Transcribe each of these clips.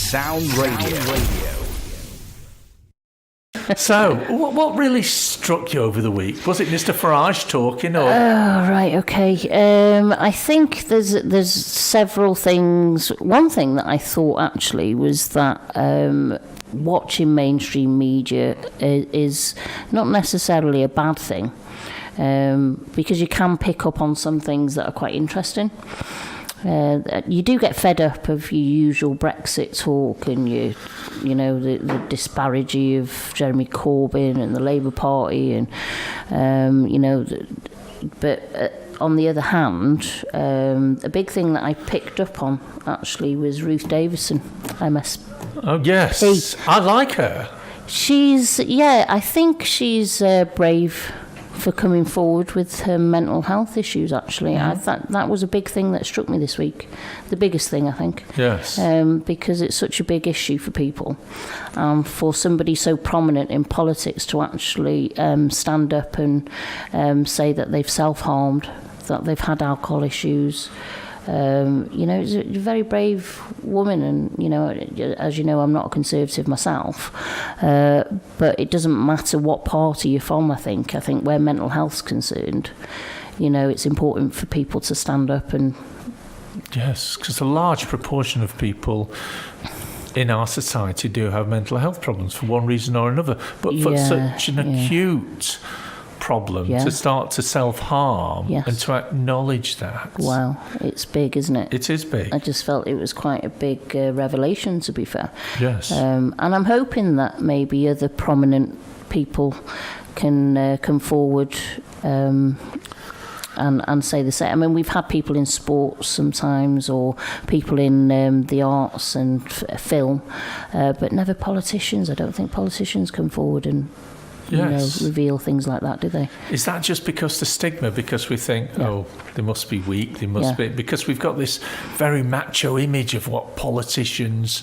Sound Radio. So, what really struck you over the week? Was it Mr. Farage talking, or? Oh, right, okay. I think there's several things. One thing that I thought actually was that watching mainstream media is not necessarily a bad thing, because you can pick up on some things that are quite interesting. You do get fed up of your usual Brexit talk and the disparity of Jeremy Corbyn and the Labour Party, and but on the other hand, a big thing that I picked up on actually was Ruth Davidson, MS. Oh yes, I like her. I think she's brave for coming forward with her mental health issues, actually. I thought that was a big thing that struck me this week. The biggest thing, I think. Yes. Because it's such a big issue for people. For somebody so prominent in politics to actually stand up and say that they've self-harmed, that they've had alcohol issues. It's a very brave woman, and as you know, I'm not a Conservative myself, but it doesn't matter what party you're from. I think where mental health's concerned, it's important for people to stand up and. Yes, because a large proportion of people in our society do have mental health problems for one reason or another, but for such an acute problem to start to self-harm and to acknowledge that. Wow, it's big, isn't it? It is big. I just felt it was quite a big revelation, to be fair. Yes. And I'm hoping that maybe other prominent people can come forward and say the same. I mean, we've had people in sports sometimes, or people in the arts and film, but never politicians. I don't think politicians come forward and reveal things like that, do they? Is that just because the stigma? Because we think, they must be weak, they must be... Because we've got this very macho image of what politicians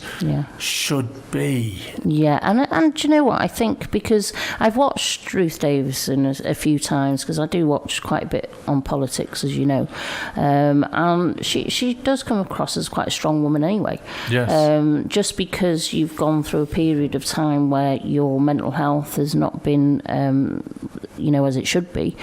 should be. Yeah, and do you know what? I think because I've watched Ruth Davidson a few times, because I do watch quite a bit on politics, as you know, and she does come across as quite a strong woman anyway. Yes. Just because you've gone through a period of time where your mental health has not been as it should be,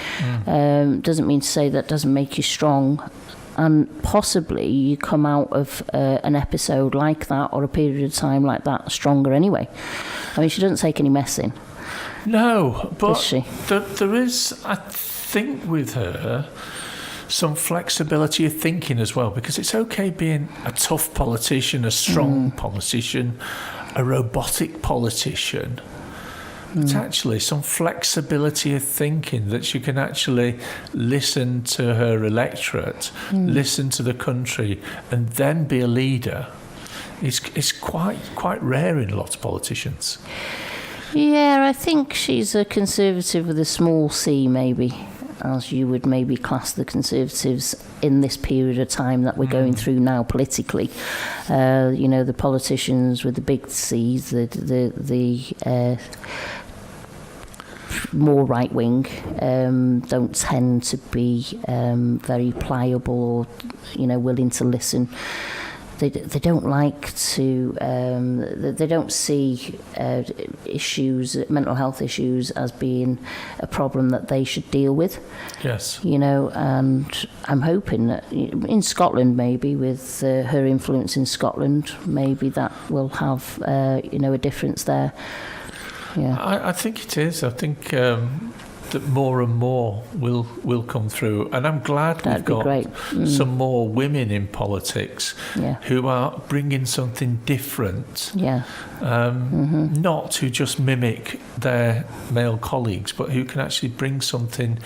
doesn't mean to say that doesn't make you strong, and possibly you come out of an episode like that or a period of time like that stronger anyway. I mean, she doesn't take any messing. No, but does she? There is, I think, with her some flexibility of thinking as well, because it's okay being a tough politician, a strong politician, a robotic politician. But actually some flexibility of thinking, that you can actually listen to her electorate, listen to the country, and then be a leader. It's quite rare in a lot of politicians. Yeah, I think she's a Conservative with a small c, maybe, as you would maybe class the Conservatives in this period of time that we're going through now politically. The politicians with the big C's, the more right-wing, don't tend to be very pliable or, willing to listen. They don't like to. They don't see issues, mental health issues, as being a problem that they should deal with. Yes. And I'm hoping that in Scotland, maybe with her influence in Scotland, maybe that will have a difference there. Yeah. I think it is. I think that more and more will come through, and I'm glad we've got some more women in politics who are bringing something different. Yeah. Not to just mimic their male colleagues, but who can actually bring something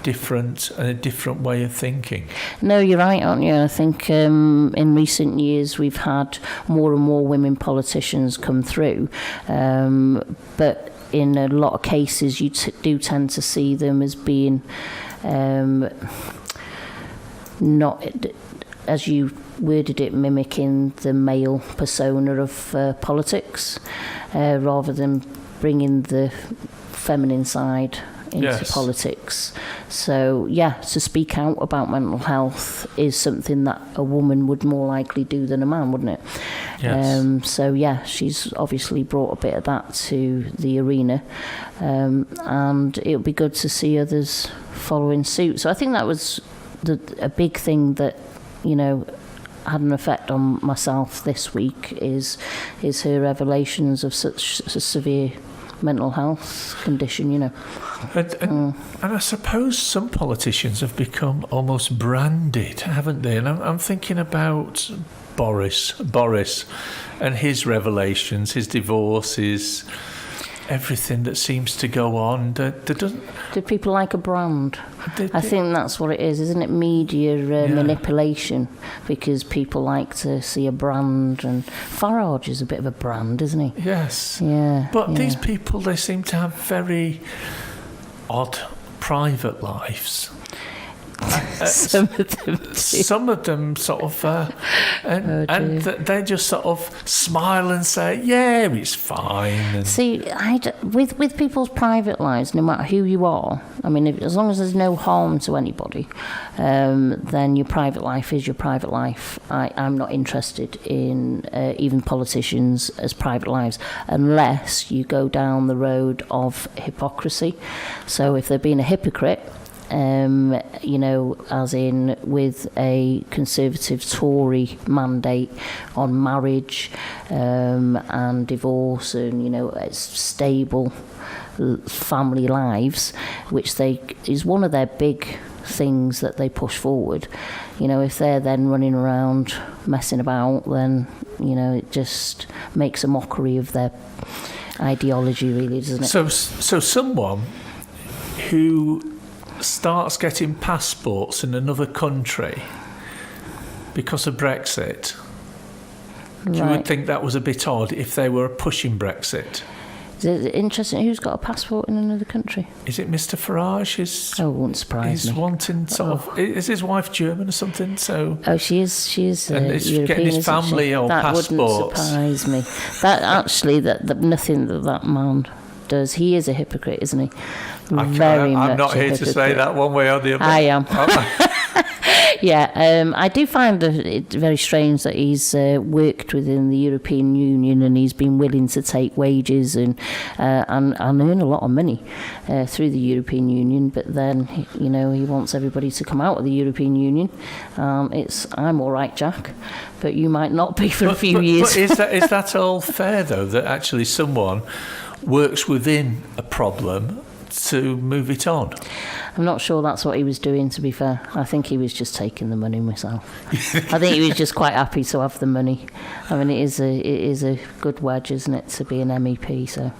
different and a different way of thinking. No, you're right, aren't you? I think in recent years we've had more and more women politicians come through, but in a lot of cases you do tend to see them as being not, as you worded it, mimicking the male persona of politics, rather than bringing the feminine side into politics. So, to speak out about mental health is something that a woman would more likely do than a man, wouldn't it? Yes. She's obviously brought a bit of that to the arena, and it'll be good to see others following suit. So I think that was a big thing that, had an effect on myself this week is her revelations of such a severe mental health condition, And I suppose some politicians have become almost branded, haven't they? And I'm thinking about Boris and his revelations, his divorces, everything that seems to go on. Do people like a brand? I think that's what it is, isn't it? Media manipulation, because people like to see a brand, and Farage is a bit of a brand, isn't he? Yes. Yeah. But these people, they seem to have very odd private lives. Some of them do. Some of them sort of, and they just sort of smile and say, "Yeah, it's fine." And see, with people's private lives, no matter who you are, I mean, as long as there's no harm to anybody, then your private life is your private life. I'm not interested in even politicians as private lives, unless you go down the road of hypocrisy. So if they're being a hypocrite, as in with a Conservative Tory mandate on marriage and divorce and, stable family lives, which is one of their big things that they push forward. If they're then running around messing about, then, it just makes a mockery of their ideology, really, doesn't it? So someone who starts getting passports in another country because of Brexit, you would think that was a bit odd if they were pushing Brexit. Is it interesting who's got a passport in another country? Is it Mr. Farage? It wouldn't surprise me. He's wanting is his wife German or something? So she is and he's European, getting his family or that passports. Wouldn't surprise me. That actually, that nothing that man does. He is a hypocrite, isn't he? I'm not here to say that one way or the other. I am. I do find it very strange that he's worked within the European Union and he's been willing to take wages and earn a lot of money through the European Union, but then he wants everybody to come out of the European Union. I'm all right, Jack, but you might not be for a few years. But is that all fair though? That actually someone works within a problem to move it on? I'm not sure that's what he was doing, to be fair. I think he was just taking the money myself. I think he was just quite happy to have the money. I mean, it is a good wedge, isn't it, to be an MEP, so...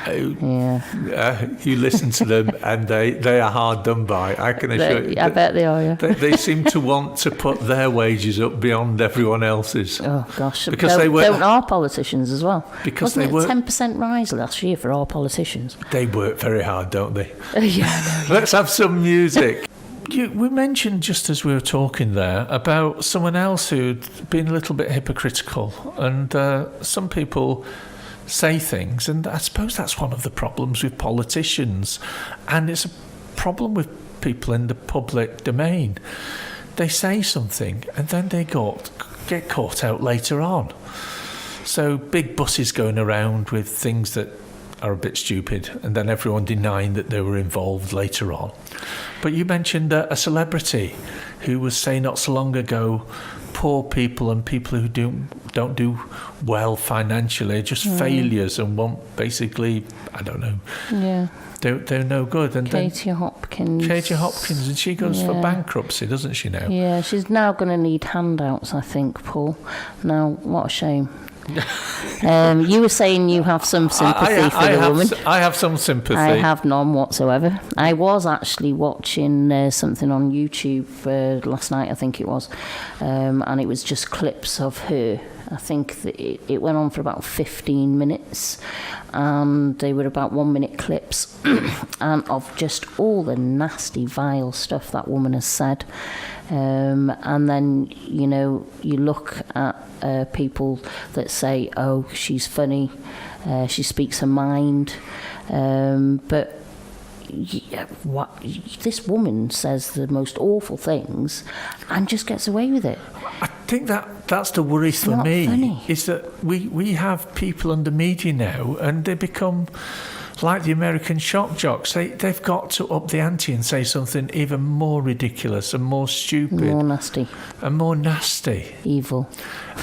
You listen to them and they are hard done by, I can assure you. I bet they are, yeah. They seem to want to put their wages up beyond everyone else's. Oh, gosh. Because don't our politicians as well? Because Wasn't it a 10% rise last year for our politicians? They work very hard, don't they? Yeah. Let's have some music. We mentioned just as we were talking there about someone else who'd been a little bit hypocritical, and some people say things, and I suppose that's one of the problems with politicians, and it's a problem with people in the public domain. They say something and then they get caught out later on. So big buses going around with things that are a bit stupid, and then everyone denying that they were involved later on. But you mentioned a celebrity who was saying not so long ago, poor people and people who don't do well financially are just failures and won't basically, I don't know. Yeah. They're no good. And Katie Hopkins, and she goes for bankruptcy, doesn't she now? Yeah, she's now going to need handouts, I think, Paul. Now, what a shame. You were saying you have some sympathy for the woman. I have some sympathy. I have none whatsoever. I was actually watching something on YouTube last night, I think it was, and it was just clips of her. I think that it went on for about 15 minutes, and they were about 1 minute clips and of just all the nasty, vile stuff that woman has said. And then, you look at people that say, oh, she's funny, she speaks her mind, but what this woman says the most awful things and just gets away with it. I think that's the worry for not me, funny. is that we have people under media now, and they become like the American shock jocks. They've got to up the ante and say something even more ridiculous and more stupid. More nasty. And more nasty. Evil.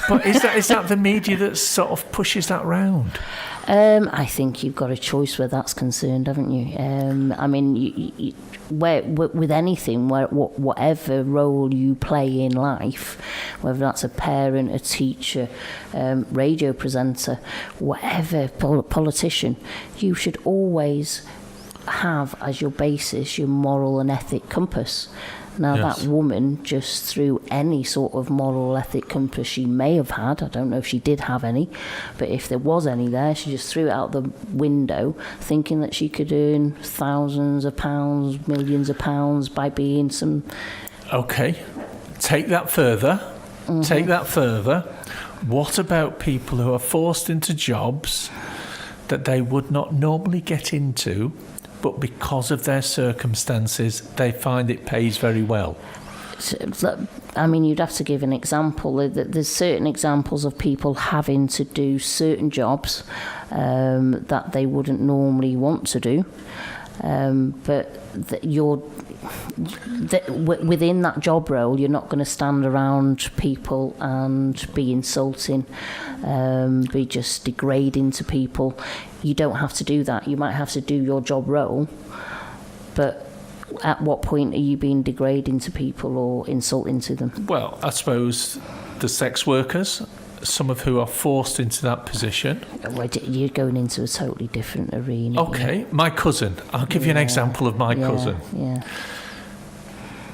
But is that the media that sort of pushes that round? I think you've got a choice where that's concerned, haven't you? I mean, you with anything, whatever role you play in life, whether that's a parent, a teacher, radio presenter, whatever, politician, you should always have as your basis your moral and ethic compass. Now, Yes. that woman just threw any sort of moral ethic compass she may have had. I don't know if she did have any, but if there was any there, she just threw it out the window, thinking that she could earn thousands of pounds, millions of pounds by being some... Okay, take that further. Mm-hmm. Take that further. What about people who are forced into jobs that they would not normally get into, but because of their circumstances, they find it pays very well? I mean, you'd have to give an example. There's certain examples of people having to do certain jobs that they wouldn't normally want to do, but within that job role, you're not going to stand around people and be insulting, be just degrading to people. You don't have to do that. You might have to do your job role, but at what point are you being degrading to people or insulting to them? Well, I suppose the sex workers, some of who are forced into that position. You're going into a totally different arena. Okay, my cousin. I'll give you an example of my cousin. Yeah.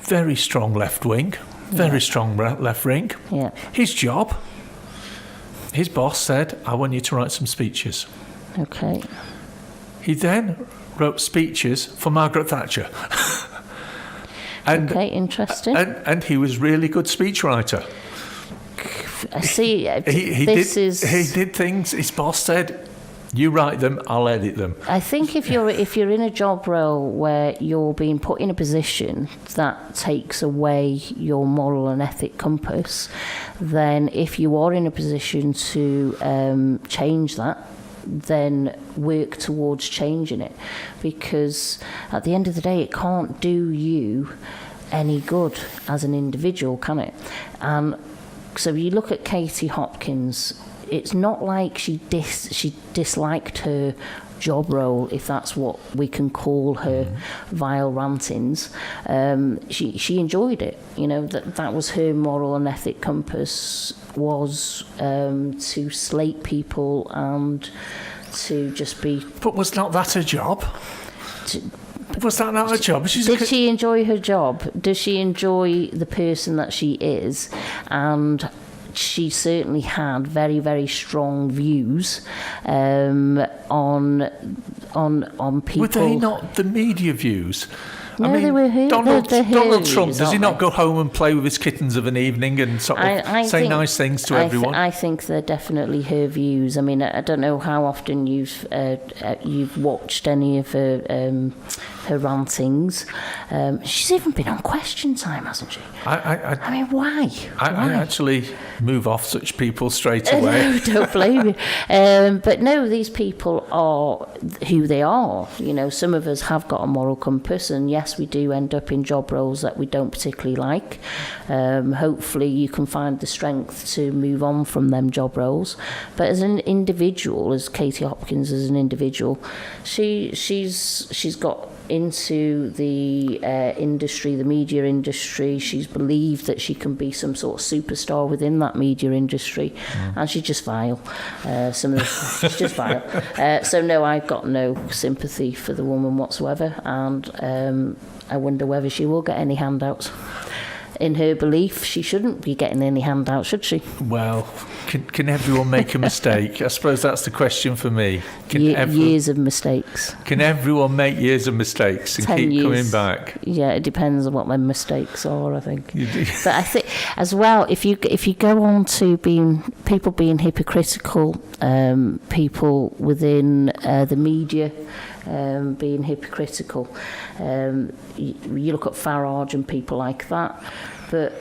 Very strong left wing, very strong left wing. Yeah. His job, his boss said, I want you to write some speeches. Okay. He then wrote speeches for Margaret Thatcher. Okay, interesting. And he was really good speechwriter. I see. He did things. His boss said, "You write them, I'll edit them." I think if you're in a job role where you're being put in a position that takes away your moral and ethic compass, then if you are in a position to change that, then work towards changing it, because at the end of the day, it can't do you any good as an individual, can it? So you look at Katie Hopkins, it's not like she disliked her job role, if that's what we can call her vile rantings. She enjoyed it. You know, that was her moral and ethic compass, was to slate people and to just be... But was not that a job? Was that not a job? Did she enjoy her job? Does she enjoy the person that she is? And she certainly had very, very strong views on people. Were they not the media views? No, I mean, they were her. Donald Donald Trump, does he not go home and play with his kittens of an evening and sort of say nice things to everyone? I think they're definitely her views. I mean, I don't know how often you've watched any of her rantings. She's even been on Question Time, hasn't she? I mean, why? I actually move off such people straight away. No, don't blame you. But no, these people are who they are. You know, some of us have got a moral compass, and yes, we do end up in job roles that we don't particularly like. Hopefully you can find the strength to move on from them job roles. But as an individual, as Katie Hopkins as an individual, she's got into the industry, the media industry. She's believed that she can be some sort of superstar within that media industry, and she's just vile. She's just vile. So no, I've got no sympathy for the woman whatsoever, and I wonder whether she will get any handouts. In her belief, she shouldn't be getting any handouts, should she? Well, can everyone make a mistake? I suppose that's the question for me. Years of mistakes. Can everyone make years of mistakes and keep coming back? Yeah, it depends on what my mistakes are, I think. But I think, as well, if you go on to people being hypocritical, people within the media, being hypocritical. You look at Farage and people like that. But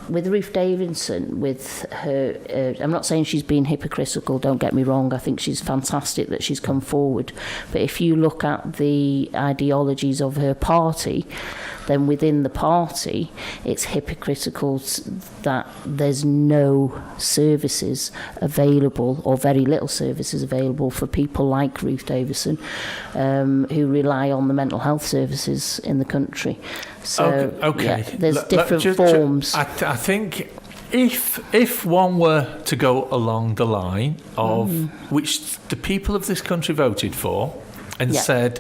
with Ruth Davidson, with her, I'm not saying she's been hypocritical, don't get me wrong, I think she's fantastic that she's come forward. But if you look at the ideologies of her party, then within the party, it's hypocritical that there's no services available, or very little services available for people like Ruth Davidson, who rely on the mental health services in the country. So, okay. Yeah, there's different forms. I think if one were to go along the line of which the people of this country voted for and said,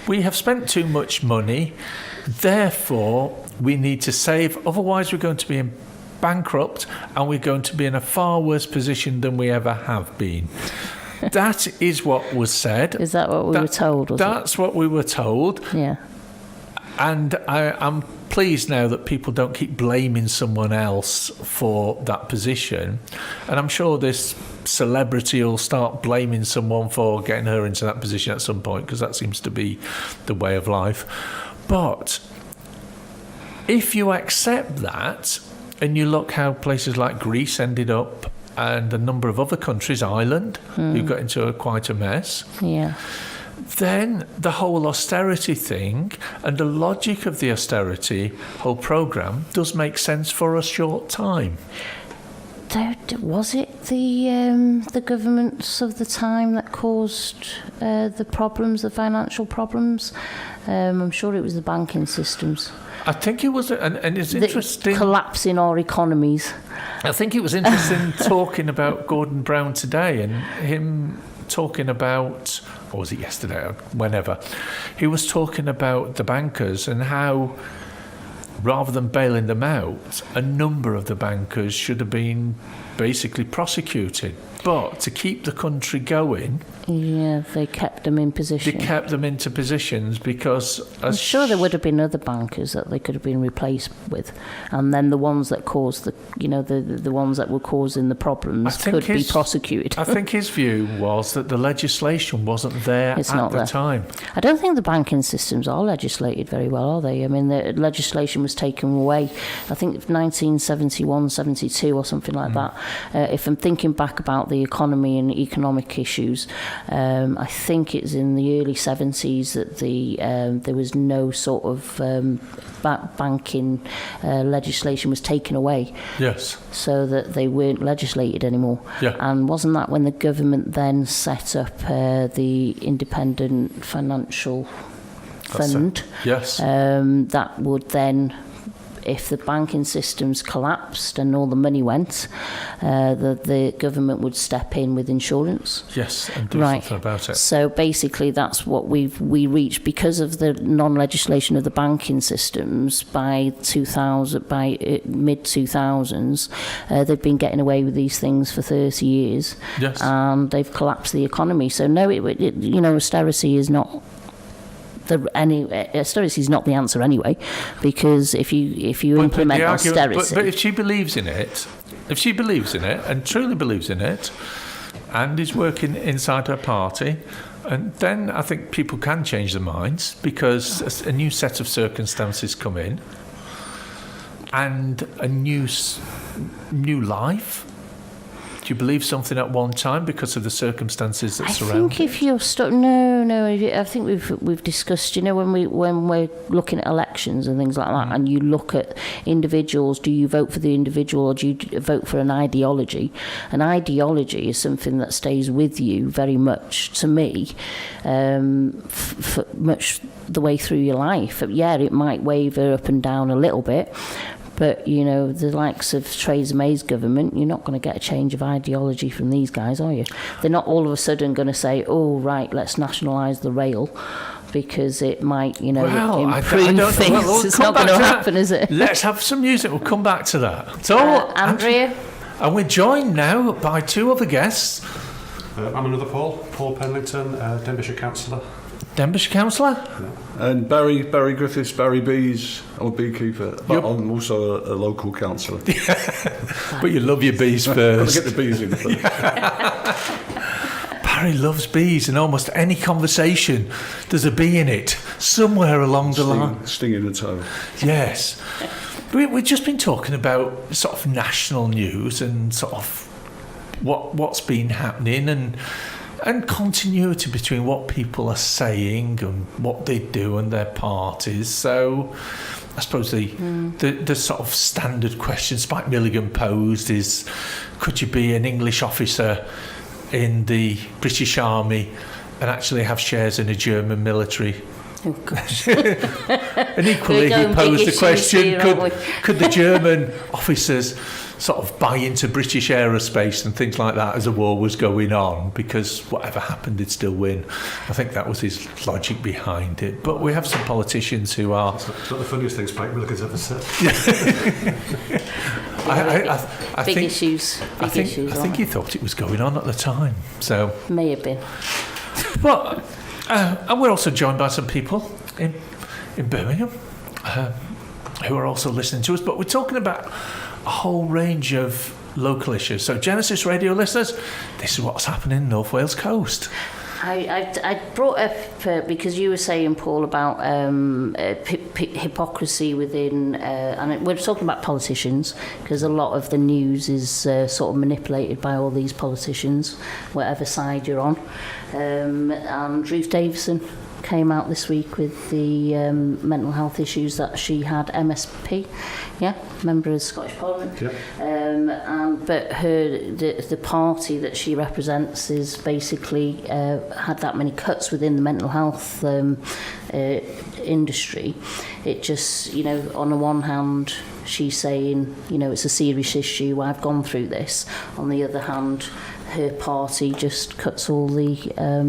we have spent too much money, therefore we need to save, otherwise we're going to be bankrupt and we're going to be in a far worse position than we ever have been. That is what was said. Is that what we were told? That's what we were told. Yeah. And I'm pleased now that people don't keep blaming someone else for that position. And I'm sure this celebrity will start blaming someone for getting her into that position at some point, because that seems to be the way of life. But if you accept that, and you look how places like Greece ended up, and a number of other countries, Ireland, who got into quite a mess. Yeah. Then the whole austerity thing and the logic of the austerity whole programme does make sense for a short time. Was it the governments of the time that caused the problems, the financial problems? I'm sure it was the banking systems. I think it was, and it's interesting. Collapsing our economies. I think it was interesting talking about Gordon Brown today and him talking about, or was it yesterday, or whenever, he was talking about the bankers and how, rather than bailing them out, a number of the bankers should have been basically prosecuted. But to keep the country going... Yeah, they kept them in position. They kept them into positions because... I'm sure there would have been other bankers that they could have been replaced with. And then the ones that caused the ones that were causing the problems could be prosecuted. I think his view was that the legislation wasn't there at the time. I don't think the banking systems are legislated very well, are they? I mean, the legislation was taken away, I think 1971, 72 or something like that. If I'm thinking back about the economy and economic issues, I think it's in the early 70s that there was no sort of banking legislation was taken away. Yes. So that they weren't legislated anymore. Yeah. And wasn't that when the government then set up the Independent Financial Fund? Yes. That would then, if the banking systems collapsed and all the money went, the government would step in with insurance. Yes, and do something about it. So basically that's what we reached because of the non-legislation of the banking systems by mid-2000s. They've been getting away with these things for 30 years. Yes. And they've collapsed the economy. So no, austerity is not... austerity is not the answer anyway, because if you implement austerity, but if she believes in it, and truly believes in it, and is working inside her party, and then I think people can change their minds because a new set of circumstances come in, and a new life. Do you believe something at one time because of the circumstances that surround it? I think if you're stuck, no. I think we've discussed. When we're looking at elections and things like that, and you look at individuals, do you vote for the individual or do you vote for an ideology? An ideology is something that stays with you very much. To me, for much the way through your life. Yeah, it might waver up and down a little bit. But, the likes of Theresa May's government, you're not going to get a change of ideology from these guys, are you? They're not all of a sudden going to say, oh, right, let's nationalise the rail because it might, improve things. Well, it's not going to happen, is it? Let's have some music. We'll come back to that. Toal, Andrea. And we're joined now by two other guests. I'm another Paul Penlington, Denbighshire councillor. Denbighshire councillor? Yeah. And Barry Griffiths, Barry Bees. I'm a beekeeper, but I'm also a local councillor. But you love your bees first. Got to get the bees in first. Barry loves bees, and almost any conversation, there's a bee in it somewhere along the line. Stinging the toe. Yes. We've just been talking about sort of national news and sort of what's been happening and continuity between what people are saying and what they do and their parties. So I suppose the sort of standard question Spike Milligan posed is, could you be an English officer in the British Army and actually have shares in a German military? Oh, gosh. And equally, he posed the question, could the German officers sort of buy into British aerospace and things like that as the war was going on, because whatever happened, they'd still win. I think that was his logic behind it. But we have some politicians who are... It's not the funniest thing Spike Milligan's ever said. I Big think, issues. I think he thought it was going on at the time. So, May have been. but and we're also joined by some people in Birmingham who are also listening to us. But we're talking about a whole range of local issues. So, Genesis Radio listeners, this is what's happening in North Wales coast. I brought up because you were saying, Paul, about hypocrisy within, and we're talking about politicians, because a lot of the news is sort of manipulated by all these politicians, whatever side you're on. And Ruth Davison came out this week with the mental health issues that she had, MSP, member of the Scottish Parliament. Yeah. But the party that she represents is basically had that many cuts within the mental health industry. It just, on the one hand, she's saying, it's a serious issue, I've gone through this. On the other hand, her party just cuts all the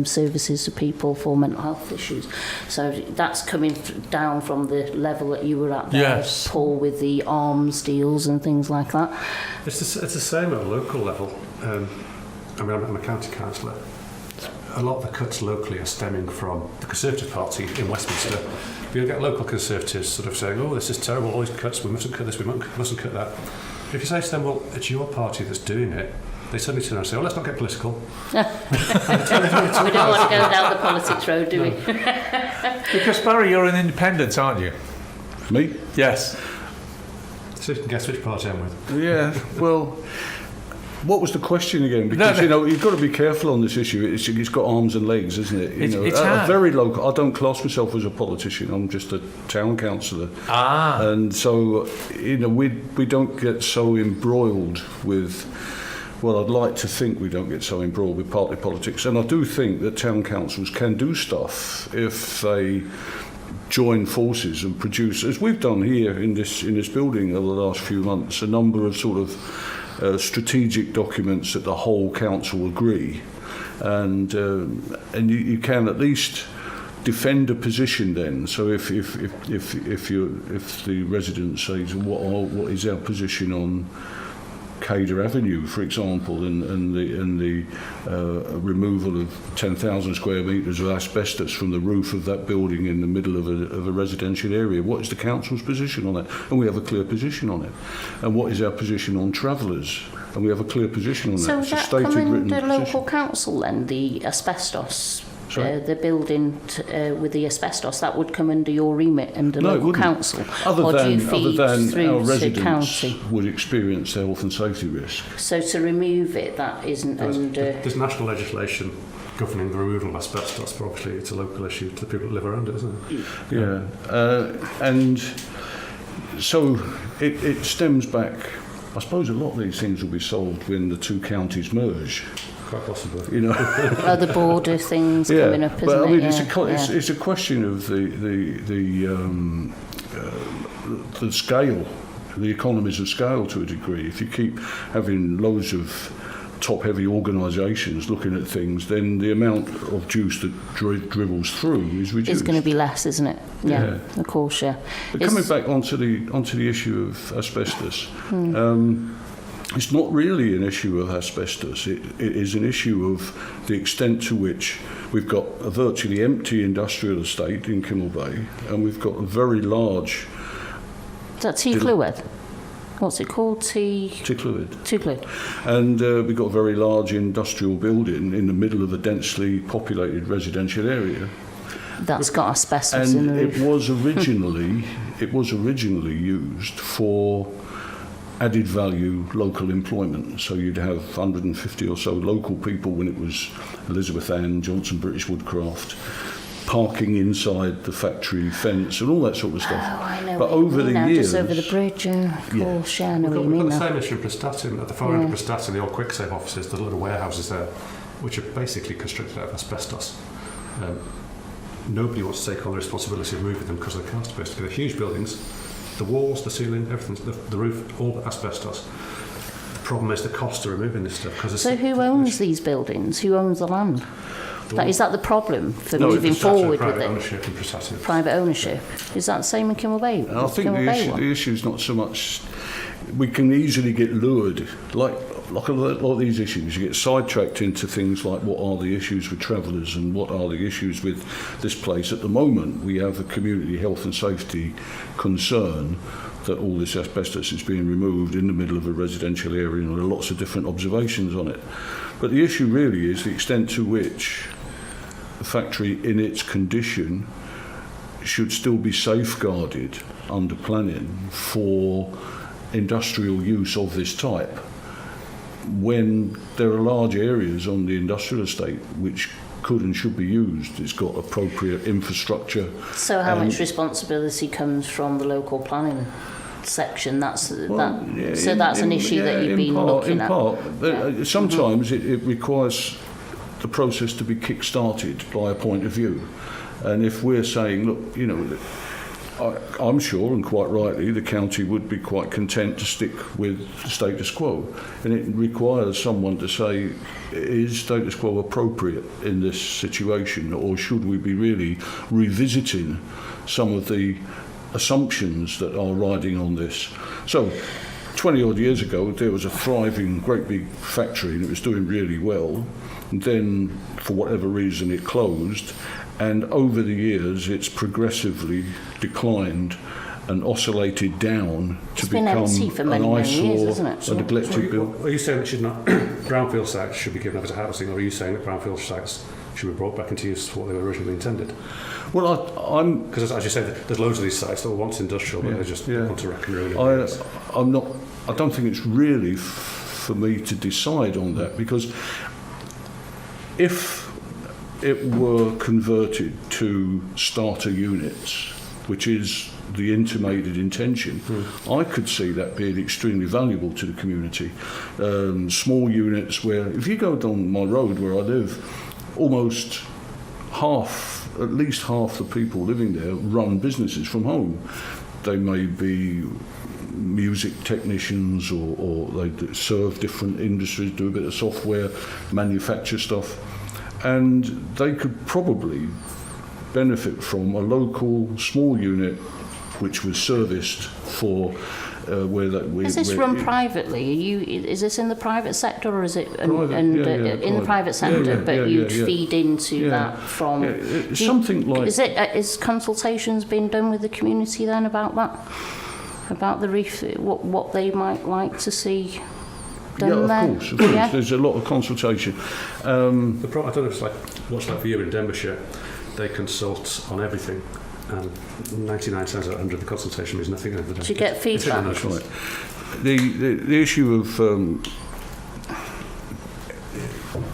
services to people for mental health issues. So that's coming down from the level that you were at there, yes. Paul, with the arms deals and things like that. It's the same at a local level. I'm a county councillor. A lot of the cuts locally are stemming from the Conservative Party in Westminster. You'll get local Conservatives sort of saying, oh, this is terrible, all these cuts, we mustn't cut this, we mustn't cut that. But if you say to them, well, it's your party that's doing it, they suddenly turn around and say, oh, let's not get political. We don't want to go down the politics road, do we? Because, Barry, you're an independent, aren't you? Me? Yes. So you can guess which party I'm with. Yeah, well, what was the question again? Because, you've got to be careful on this issue. It's got arms and legs, isn't it? It's a very local. I don't class myself as a politician. I'm just a town councillor. And so, we don't get so embroiled with... Well, I'd like to think we don't get so embroiled with party politics. And I do think that town councils can do stuff if they join forces and produce, as we've done here in this building over the last few months, a number of sort of strategic documents that the whole council agree. And you can at least defend a position then. So if the resident says, what is our position on Cader Avenue, for example, and the removal of 10,000 square metres of asbestos from the roof of that building in the middle of a residential area. What is the council's position on that? And we have a clear position on it. And what is our position on travellers? And we have a clear position on that. So it's that come in the local council then, the asbestos? The building with the asbestos, that would come under your remit and the local council? Other than our residents would experience health and safety risk. So to remove it, that isn't under... There's national legislation governing the removal of asbestos, but obviously it's a local issue to the people that live around it, isn't it? Yeah. And so it stems back... I suppose a lot of these things will be solved when the two counties merge. Quite possibly. Other border things coming up, isn't but, I mean, it? it's a question of the scale, the economies of scale to a degree. If you keep having loads of top-heavy organisations looking at things, then the amount of juice that dribbles through is reduced. It's going to be less, isn't it? Yeah. Of course, yeah. But coming back onto the issue of asbestos, it's not really an issue of asbestos. It is an issue of the extent to which we've got a virtually empty industrial estate in Kinmel Bay, and we've got a very large... Is that T. Clywed? what's it called? Ticlewyd. Ticlewyd. And we've got a very large industrial building in the middle of a densely populated residential area. That's got asbestos in the roof. It was originally used for added value local employment. So you'd have 150 or so local people when it was Elizabeth Ann, Johnson British Woodcraft, parking inside the factory fence and all that sort of stuff. Oh, I know. But over the years, just over the bridge, of course, yeah, I know what you We've mean got the now. same issue in Prestatyn, at the far end of Prestatyn, the old Quicksafe offices, the little warehouses there, which are basically constructed out of asbestos. Nobody wants to take on the responsibility of moving them because of the cost base. They're huge buildings, the walls, the ceiling, everything, the roof, all asbestos. The problem is the cost of removing this stuff. So who owns these buildings? Who owns the land? Is that the problem for moving Prestatyn, forward with private it? ownership in Prestatyn. Private ownership. Is that the same in Kinmel Bay? and I think Kinmel Bay one? the issue is not so much. We can easily get lured, like a lot of these issues, you get sidetracked into things like what are the issues with travellers and what are the issues with this place. At the moment, we have a community health and safety concern that all this asbestos is being removed in the middle of a residential area, and there are lots of different observations on it. But the issue really is the extent to which the factory in its condition should still be safeguarded under planning for industrial use of this type, when there are large areas on the industrial estate which could and should be used. It's got appropriate infrastructure. So how much responsibility comes from the local planning section? That's an issue that you've been looking at. In part, sometimes it requires the process to be kick-started by a point of view. And if we're saying, look, you know, I'm sure, and quite rightly, the county would be quite content to stick with the status quo. And it requires someone to say, is status quo appropriate in this situation, or should we be really revisiting some of the assumptions that are riding on this? So, 20 odd years ago, there was a thriving, great big factory, and it was doing really well. And then, for whatever reason, it closed. And over the years, it's progressively declined and oscillated down to become an eyesore, a neglected building. Are you saying that brownfield sites should be given over to housing, or are you saying that brownfield sites should be brought back into use for what they were originally intended? Well, I'm because as you say, there's loads of these sites that were once industrial, but they just want to wreck and ruin it. I don't think it's really for me to decide on that, because if it were converted to starter units, which is the intimated intention, I could see that being extremely valuable to the community. Small units where, if you go down my road where I live, almost at least half the people living there run businesses from home. They may be music technicians, or they serve different industries, do a bit of software, manufacture stuff. And they could probably benefit from a local small unit which was serviced for Is this run privately? Is this in the private sector, or is it private, in the private sector? But you'd feed into that from something like. Is consultations being done with the community then about that? About the reef, what they might like to see done there? Of course. Yeah? There's a lot of consultation. I don't know if it's what's like for you in Denbighshire. They consult on everything, and 99 times out of 100 the consultation means nothing over the day. Do you get feedback? That's right. The issue of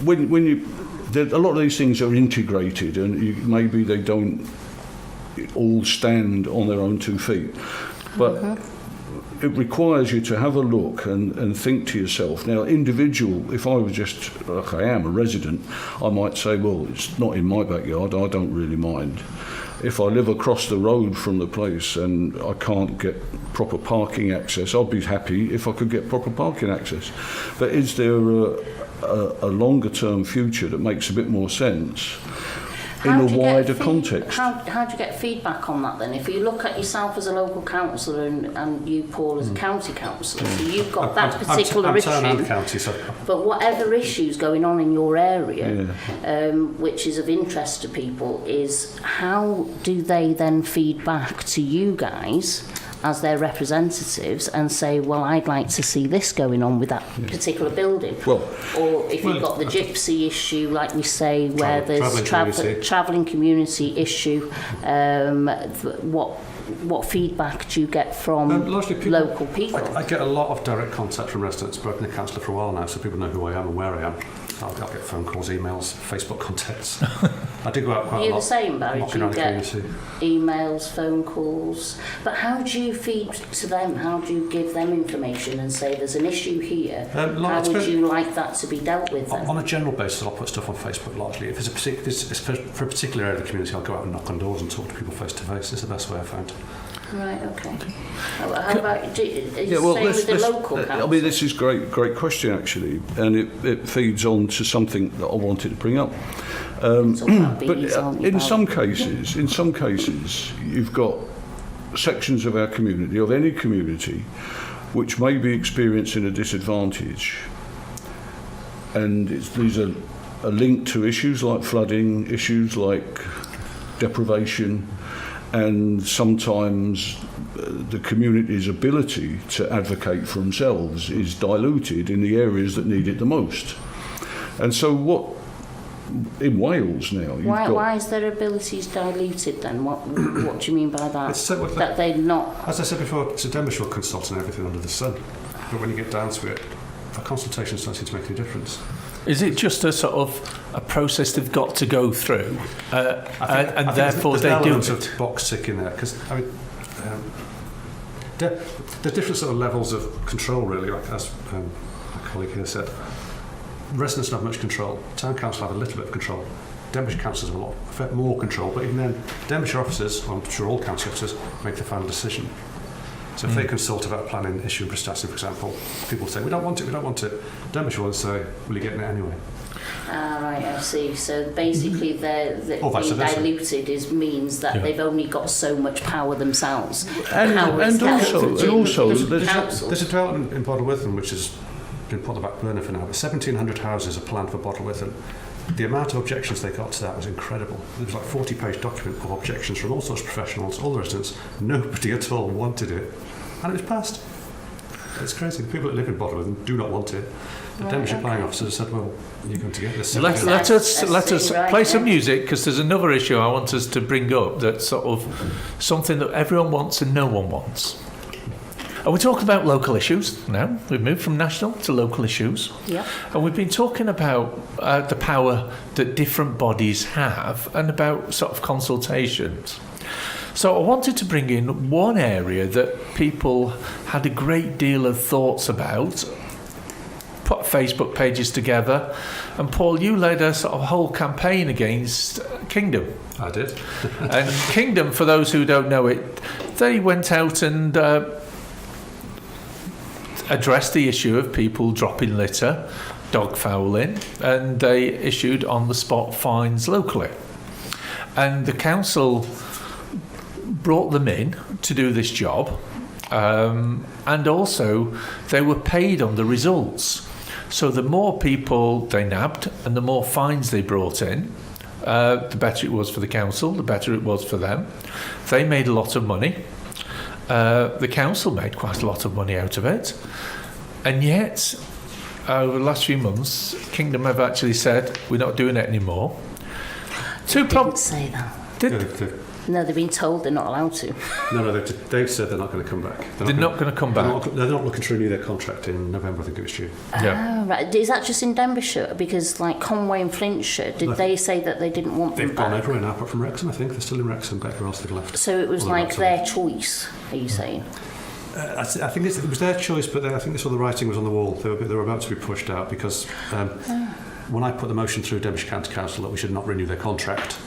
when you a lot of these things are integrated, and maybe they don't all stand on their own 2 feet, but it requires you to have a look and think to yourself. Now, individual, if I was just, like I am, a resident, I might say, well, it's not in my backyard, I don't really mind. If I live across the road from the place and I can't get proper parking access, I'd be happy if I could get proper parking access. But is there a longer term future that makes a bit more sense in a wider context? How do you get feedback on that then? If you look at yourself as a local councillor and you, Paul, as a county councillor, so you've got that particular issue. I'm county, so. But whatever issues going on in your area, which is of interest to people, is how do they then feed back to you guys as their representatives and say, well, I'd like to see this going on with that particular building. Well, or if you've got the gypsy issue, like we say, where there's travelling community issue, what feedback do you get from local people? I get a lot of direct contact from residents. I've been a councillor for a while now, so people know who I am and where I am. I'll get phone calls, emails, Facebook contacts. I do go out quite a lot. You're the same, Barry. Do you get community. emails, phone calls? But how do you feed to them? How do you give them information and say there's an issue here? How would you like that to be dealt with then? On a general basis, I'll put stuff on Facebook largely. If it's for a particular area of the community, I'll go out and knock on doors and talk to people face to face. It's the best way I've found. Right, okay. How about, are you with the local council? I mean, this is great question actually, and it feeds on to something that I wanted to bring up. But in some cases, you've got sections of our community, of any community, which may be experiencing a disadvantage, and these are linked to issues like flooding, issues like deprivation, and sometimes the community's ability to advocate for themselves is diluted in the areas that need it the most. And so in Wales now... Why is their abilities diluted then? What do you mean by that? That they're not... As I said before, it's a Denbighshire consult on everything under the sun. But when you get down to it, our consultations don't seem to make any difference. Is it just a sort of a process they've got to go through, and therefore they do it? Of box tick in there, because I mean, there's different sort of levels of control, really. Like as my colleague here said, residents don't have much control. Town council have a little bit of control. Denbighshire councils have a lot more control, but even then, Denbighshire officers, I'm sure all council officers, make the final decision. So if they consult about a planning issue in Prestatyn, for example, people say, we don't want it. Denbighshire will say, well, you're getting it anyway. Right, I see. So basically being diluted means that they've only got so much power themselves. And also there's a development in Bottlewortham which has been put on the back burner for now. 1,700 houses are planned for Bottlewortham. The amount of objections they got to that was incredible. There was like a 40-page document of objections from all sorts of professionals, all the residents. Nobody at all wanted it. And it was passed. It's crazy. The people that live in Bottlewortham do not want it. The Denbighshire planning officers said, well, you're going to get this. Let us play some music, because there's another issue I want us to bring up that's sort of something that everyone wants and no one wants. And we're talking about local issues now. We've moved from national to local issues. Yeah. And we've been talking about the power that different bodies have and about sort of consultations. So I wanted to bring in one area that people had a great deal of thoughts about, put Facebook pages together, and Paul, you led a sort of whole campaign against Kingdom. I did. And Kingdom, for those who don't know it, they went out and addressed the issue of people dropping litter, dog fouling, and they issued on-the-spot fines locally. And the council brought them in to do this job, and also they were paid on the results. So the more people they nabbed and the more fines they brought in, the better it was for the council, the better it was for them. They made a lot of money. The council made quite a lot of money out of it. And yet, over the last few months, Kingdom have actually said, we're not doing it anymore. They didn't say that. No, they've been told they're not allowed to. No, they've said they're not going to come back. They're not going to come back. They're not looking to renew their contract in November, I think it was due. Yeah. Right. Is that just in Denbighshire? Because like Conway and Flintshire, did they say that they didn't want them back? They've gone everywhere now, apart from Wrexham, I think. They're still in Wrexham, but everywhere else they've left. So it was like their choice, are you saying? I think it was their choice, but I think they saw the writing was on the wall. They were about to be pushed out because when I put the motion through Denbighshire County Council that we should not renew their contract,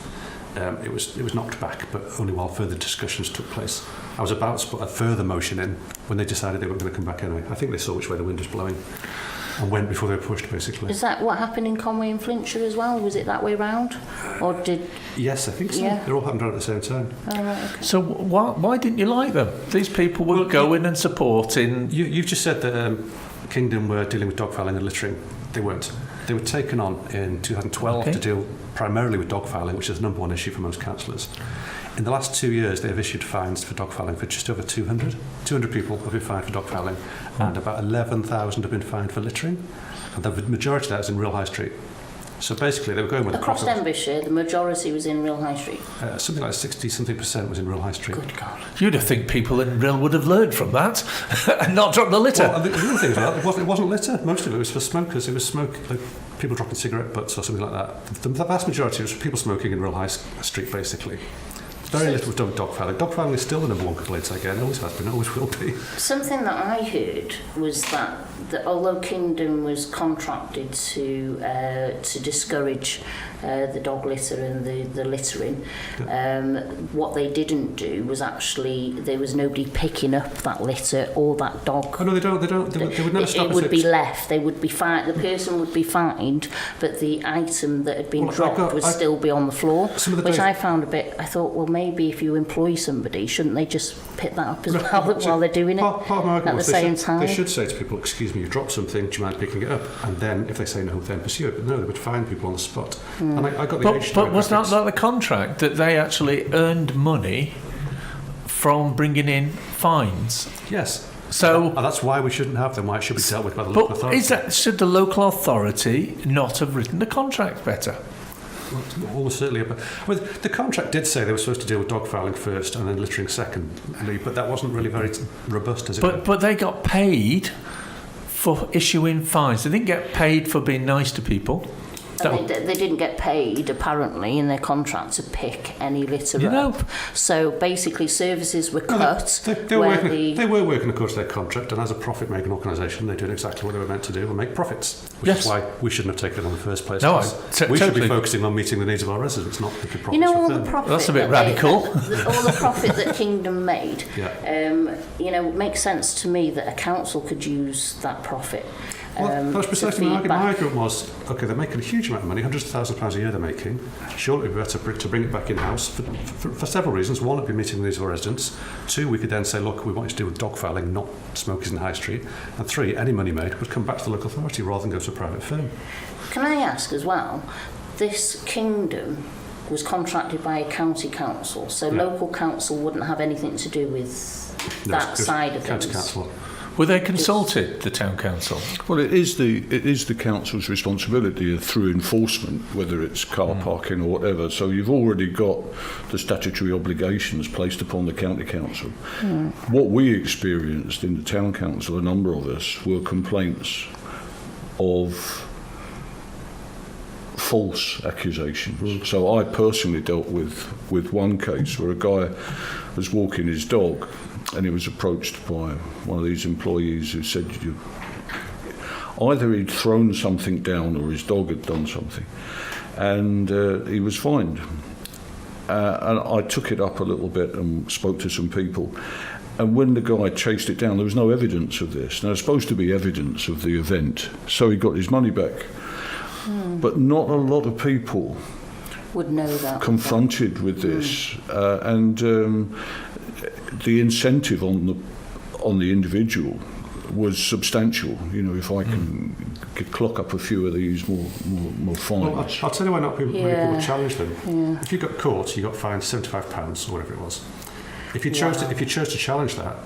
it was knocked back, but only while further discussions took place. I was about to put a further motion in when they decided they weren't going to come back anyway. I think they saw which way the wind was blowing and went before they were pushed, basically. Is that what happened in Conway and Flintshire as well? Was it that way round? Or did... Yes, I think so. Yeah. They all happened around at the same time. Oh, right, okay. So why didn't you like them? These people were going and supporting... You've just said that Kingdom were dealing with dog fouling and littering. They weren't. They were taken on in 2012 to deal primarily with dog fouling, which is the number one issue for most councillors. In the last 2 years, they have issued fines for dog fouling for just over 200. 200 people have been fined for dog fouling, and about 11,000 have been fined for littering. And the majority of that is in Real High Street. So basically, they were going with Across the profit. Denbighshire, the majority was in Real High Street. Something like 60-something% was in Real High Street. Good God. You'd have think people in Rill would have learned from that and not dropped the litter. Well, the other thing as well, it wasn't litter. Most of it was for smokers. It was smoke, like people dropping cigarette butts or something like that. The vast majority was people smoking in Real High Street, basically. Very little was done with dog fouling. Dog fouling is still the number one complaint I get. It always has been, always will be. Something that I heard was that although Kingdom was contracted to discourage the dog litter and the littering, what they didn't do was actually there was nobody picking up that litter or that dog. Oh no, they don't. They would never stop. It would be left. They would be fined. The person would be fined, but the item that had been dropped would still be on the floor, which I found a bit. I thought, well, maybe if you employ somebody, shouldn't they just pick that up as well while they're doing it part of my argument at the same time? They should say to people, "Excuse me, you dropped something. Do you mind picking it up?" And then, if they say no, then pursue it. But no, they would fine people on the spot. And I got the age But was demographics. that the contract that they actually earned money from bringing in fines? Yes. So, And that's why we shouldn't have them. Why it should be dealt with by the local but authority. should the local authority not have written the contract better? Almost certainly. Well, the contract did say they were supposed to deal with dog fouling first and then littering secondly, but that wasn't really very robust, as it were. But they got paid for issuing fines. They didn't get paid for being nice to people. And they didn't get paid, apparently, in their contract to pick any litter You know. up. So basically, services were cut. They were working according to their contract, and as a profit-making organisation, they did exactly what they were meant to do and make profits, which Yes. is why we shouldn't have taken it in the first place. No, We should totally. be focusing on meeting the needs of our residents, not making profits. You know, all for the them. profit. That's a bit that radical. all the profit that Kingdom made. Yeah. It makes sense to me that a council could use that profit. Well, that was to precisely my feed argument. My back. argument was, okay, they're making a huge amount of money, hundreds of thousands of pounds a year they're making. Surely it would be better to bring it back in-house for several reasons. One, it would be meeting the needs of our residents. Two, we could then say, look, we want you to deal with dog fouling, not smokers in High Street. And three, any money made would come back to the local authority rather than go to a private firm. Can I ask as well, this Kingdom was contracted by a county council, so local council wouldn't have anything to do with that side of County things. council. Were they consulted, the town council? Well, it is the council's responsibility through enforcement, whether it's car parking or whatever. So you've already got the statutory obligations placed upon the county council. What we experienced in the town council, a number of us, were complaints of false accusations. So I personally dealt with one case where a guy was walking his dog, and he was approached by one of these employees who said either he'd thrown something down or his dog had done something, and he was fined. And I took it up a little bit and spoke to some people, and when the guy chased it down, there was no evidence of this. Now, there's supposed to be evidence of the event, so he got his money back. But not a lot of people Would know that. confronted with this, and the incentive on the individual was substantial. You know, if I could clock up a few of these more fines. Well, I'll tell you why not many people challenge them. Yeah. If you got caught, you got fined £75 or whatever it was. If you chose to challenge that,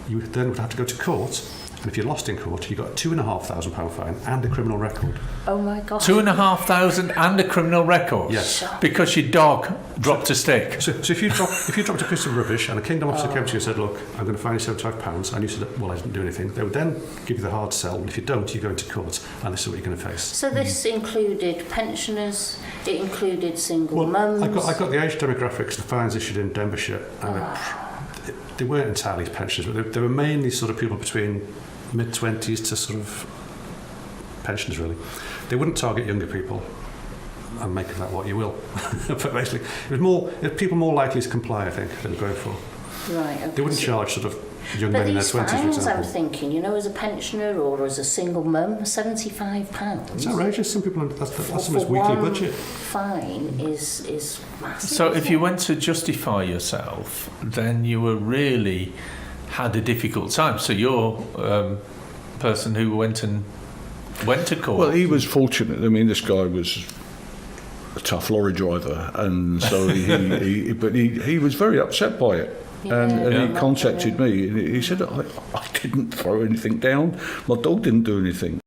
you then would have to go to court. And if you lost in court, you got a £2,500 fine and a criminal record. Oh my God. 2,500 and a criminal record? Yes. Because your dog dropped a stick? So if you dropped a piece of rubbish and a Kingdom officer came to you and said, look, I'm going to fine you £75, and you said, well, I didn't do anything, they would then give you the hard sell, and if you don't, you go into court, and this is what you're going to face. So this included pensioners, it included single mums. I got the age demographics, the fines issued in Denbighshire, and they weren't entirely pensioners, but they were mainly sort of people between mid-20s to sort of pensioners, really. They wouldn't target younger people, and make of that what you will. But basically, it was people more likely to comply, I think, than going for. Right, okay. They wouldn't charge sort of young But men in their these 20s, for fines, I'm example. thinking, as a pensioner or as a single mum, £75. It's outrageous. Some people, that's for someone's weekly one budget. fine is massive. So if isn't you it? went to justify yourself, then you were really had a difficult time. So you're person who went to court. Well, he was fortunate. I mean, this guy was a tough lorry driver, and so he was very upset by it. And he contacted me, and he said, I didn't throw anything down. My dog didn't do anything.